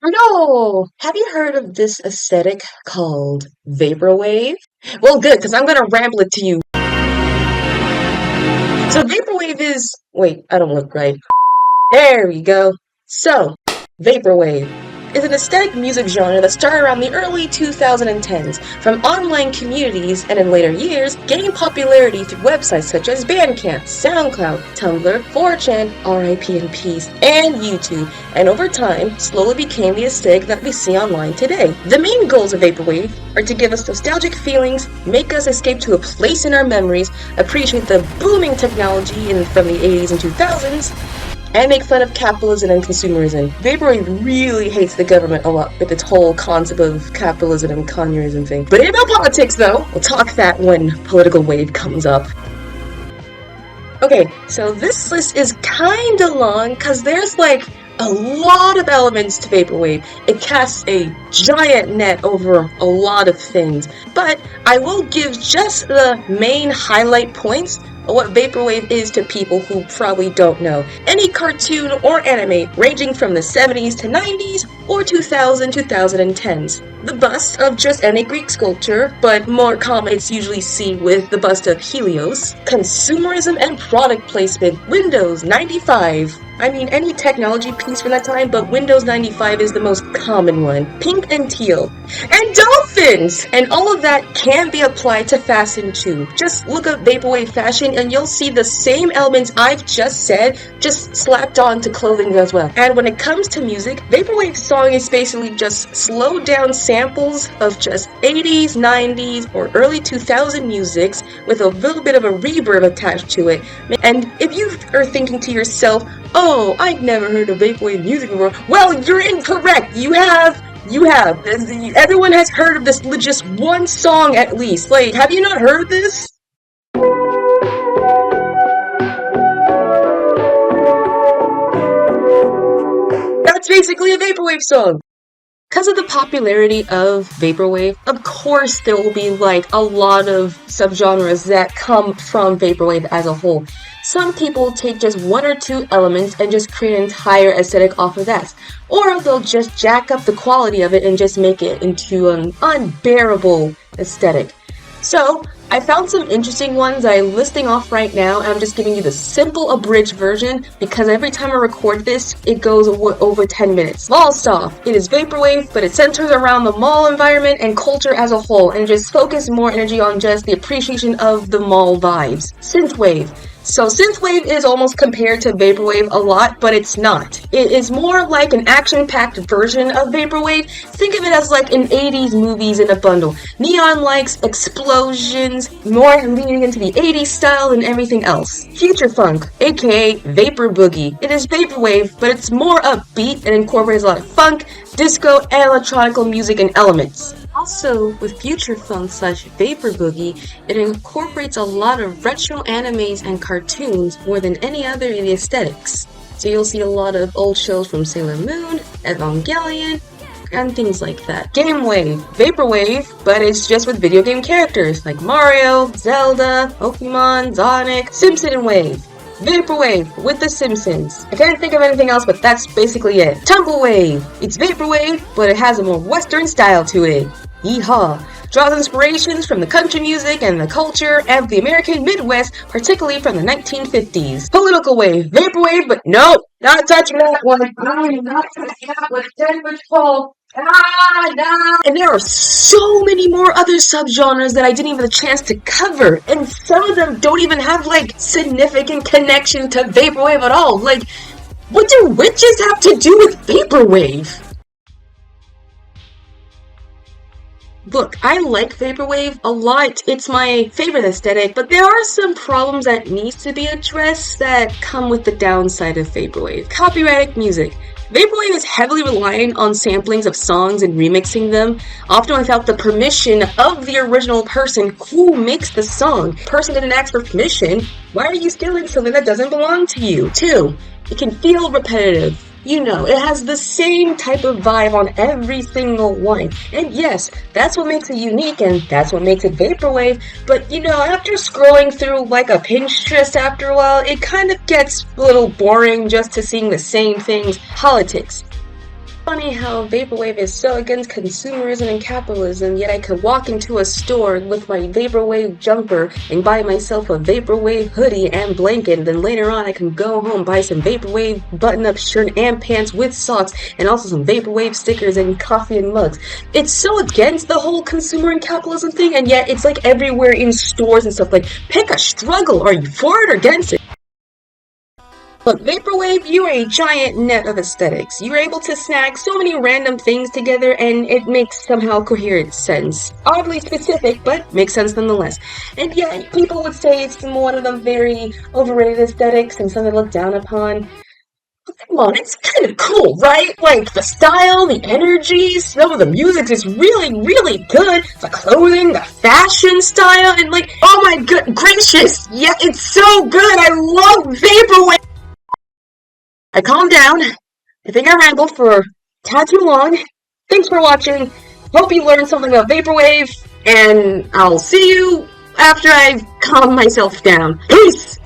No! Have you heard of this aesthetic called Vaporwave? Well, good, because I'm gonna ramble it to you. So, Vaporwave is. Wait, I don't look right. There we go. So, Vaporwave is an aesthetic music genre that started around the early 2010s from online communities and in later years gained popularity through websites such as Bandcamp, SoundCloud, Tumblr, 4chan, RIP in peace, and YouTube, and over time slowly became the aesthetic that we see online today. The main goals of Vaporwave are to give us nostalgic feelings, make us escape to a place in our memories, appreciate the booming technology from the 80s and 2000s, and make fun of capitalism and consumerism. Vaporwave really hates the government a lot with its whole concept of capitalism and communism thing. But it ain't about politics though. We'll talk that when political wave comes up. Okay, so this list is kinda long because there's like a lot of elements to Vaporwave. It casts a giant net over a lot of things. But I will give just the main highlight points of what Vaporwave is to people who probably don't know. Any cartoon or anime ranging from the 70s to 90s or 2010s. The bust of just any Greek sculpture, but more common it's usually seen with the bust of Helios. Consumerism and product placement. Windows 95. I mean, any technology piece from that time, but Windows 95 is the most common one. Pink and teal. And dolphins! And all of that can be applied to fashion too. Just look up Vaporwave fashion and you'll see the same elements I've just said, just slapped on to clothing as well. And when it comes to music, Vaporwave song is basically just slowed down samples of just 80s, 90s, or early 2000 musics with a little bit of a reverb attached to it. And if you are thinking to yourself, oh, I've never heard of Vaporwave music before. Well, you're incorrect. You have. Everyone has heard of this, just one song at least. Like, have you not heard this? That's basically a Vaporwave song. Because of the popularity of Vaporwave, of course there will be like a lot of subgenres that come from Vaporwave as a whole. Some people take just one or two elements and just create an entire aesthetic off of that. Or they'll just jack up the quality of it and just make it into an unbearable aesthetic. So, I found some interesting ones that I'm listing off right now, and I'm just giving you the simple abridged version because every time I record this, it goes over 10 minutes. First off, it is Vaporwave, but it centers around the mall environment and culture as a whole, and just focus more energy on just the appreciation of the mall vibes. Synthwave. So Synthwave is almost compared to Vaporwave a lot, but it's not. It is more like an action-packed version of Vaporwave. Think of it as like an 80s movies in a bundle. Neon lights, explosions, more leaning into the 80s style and everything else. Future Funk, aka Vapor Boogie. It is Vaporwave, but it's more upbeat and incorporates a lot of funk, disco, and electronic music and elements. Also, with Future Funk / Vapor Boogie, it incorporates a lot of retro animes and cartoons more than any other in the aesthetics. So you'll see a lot of old shows from Sailor Moon, Evangelion, and things like that. Game Wave, Vaporwave, but it's just with video game characters like Mario, Zelda, Pokemon, Sonic, Simpson Wave. Vaporwave with The Simpsons. I can't think of anything else, but that's basically it. Tumblewave. It's Vaporwave, but it has a more Western style to it. Yeehaw. Draws inspirations from the country music and the culture of the American Midwest, particularly from the 1950s. Political Wave. Vaporwave, but no, not touching that one. No, you're not touching that one. It's 10-foot tall. No. And there are so many more other subgenres that I didn't even have a chance to cover, and some of them don't even have like significant connection to Vaporwave at all. Like, what do witches have to do with Vaporwave? Look, I like Vaporwave a lot. It's my favorite aesthetic, but there are some problems that needs to be addressed that come with the downside of Vaporwave. Copyrighted music. Vaporwave is heavily reliant on samplings of songs and remixing them, often without the permission of the original person who makes the song. Person didn't ask for permission. Why are you stealing something that doesn't belong to you? 2. It can feel repetitive. You know, it has the same type of vibe on every single one. And yes, that's what makes it unique and that's what makes it Vaporwave. But you know, after scrolling through like a Pinterest after a while, it kind of gets a little boring just to seeing the same things. Politics. Funny how Vaporwave is so against consumerism and capitalism, yet I could walk into a store with my Vaporwave jumper and buy myself a Vaporwave hoodie and blanket, and then later on I can go home, buy some Vaporwave button-up shirt and pants with socks, and also some Vaporwave stickers and coffee and mugs. It's so against the whole consumer and capitalism thing, and yet it's like everywhere in stores and stuff. Like, pick a struggle. Are you for it or against it? Look, Vaporwave, you are a giant net of aesthetics. You're able to snag so many random things together and it makes somehow coherent sense. Oddly specific, but makes sense nonetheless. And yeah, people would say it's one of the very overrated aesthetics and something looked down upon. But come on, it's kind of cool, right? Like, the style, the energy, some of the music is really, really good. The clothing, the fashion style, and like, oh my good gracious, yeah, it's so good! I love Vaporwave! I calmed down. I think I rambled for a tad too long. Thanks for watching. Hope you learned something about Vaporwave, and I'll see you after I've calmed myself down. Peace!